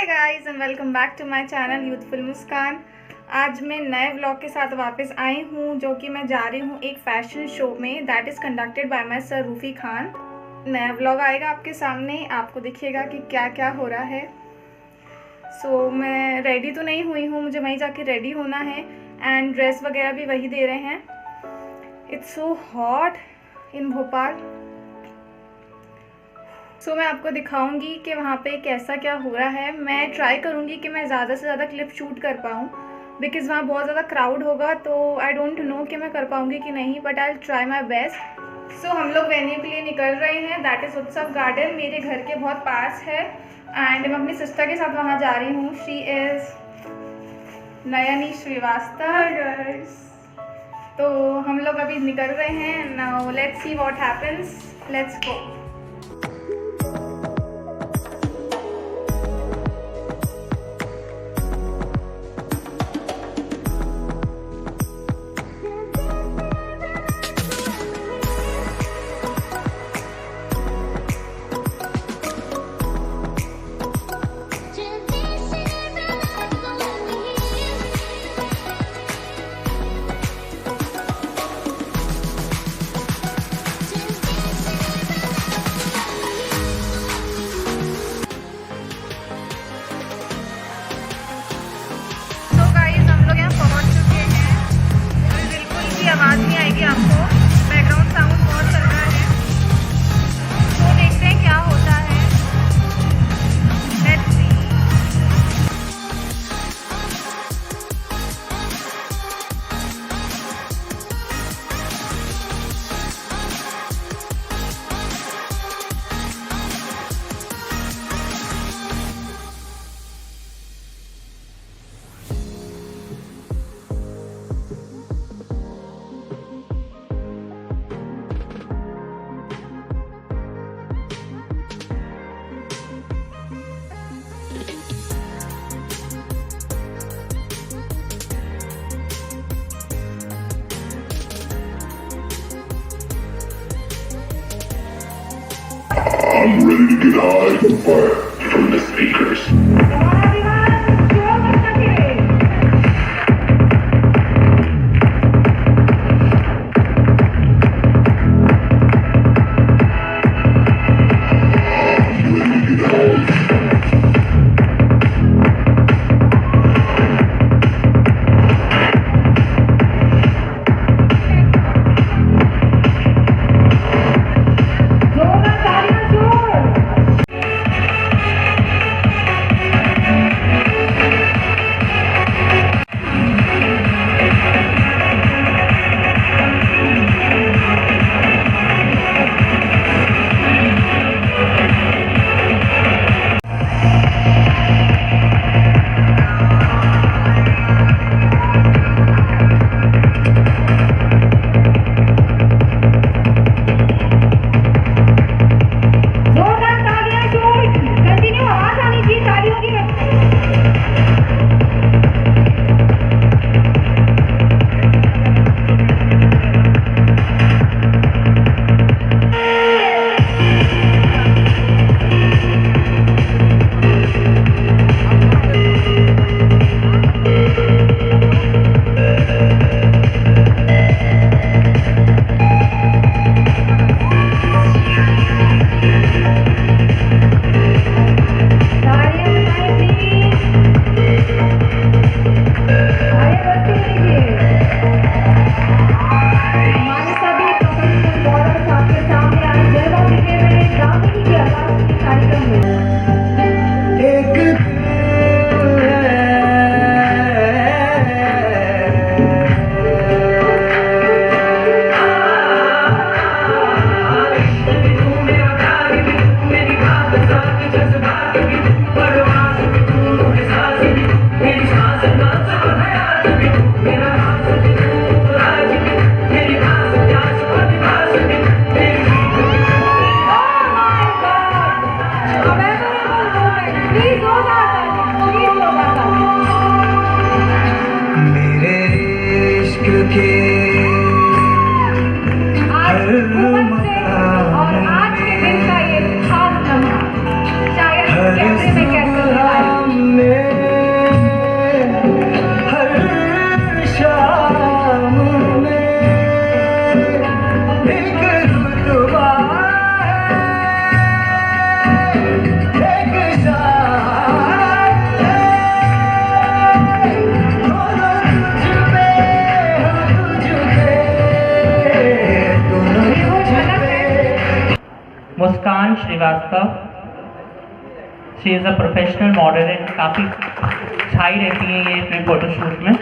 Hi guys and welcome back to my channel youthful Muskan. आज मैं नए व्लॉग के साथ वापस आई हूँ, जो कि मैं जा रही हूँ एक फैशन शो में that is conducted by my sir Rufi Khan. नया व्लॉग आएगा आपके सामने, आपको दिखिएगा कि क्या क्या हो रहा है। सो मैं रेडी तो नहीं हुई हूँ, मुझे वहीं जाके रेडी होना है एंड ड्रेस वगैरह भी वही दे रहे हैं। It's so hot in Bhopal. So मैं आपको दिखाऊंगी कि वहाँ पे कैसा क्या हो रहा है। मैं ट्राई करूँगी कि मैं ज़्यादा से ज़्यादा क्लिप शूट कर पाऊँ, बिकॉज़ वहाँ बहुत ज़्यादा क्राउड होगा, तो आई डोंट नो कि मैं कर पाऊँगी कि नहीं, but I will try my best. So हम लोग वेन्यू के लिए निकल रहे हैं, दैट इज़ उत्सव गार्डन, मेरे घर के बहुत पास है एंड मैं अपनी सिस्टर के साथ वहाँ जा रही हूँ। She is Nayani Shrivastava. तो हम लोग अभी निकल रहे हैं। Now let's see what happens, let's go. आवाज़ नहीं आएगी आपको, बैकग्राउंड साउंड बहुत चल रहा है, तो देखते हैं क्या होता है। Let's see. I'm ready to get high and fire from the speakers. और आज के दिन का ये खास लम्हा शायद कैमरे में कैप्चर हो रहा है। Muskan Shrivastava, she is a professional model and काफ़ी छाई रहती हैं ये अपने फोटोशूट में।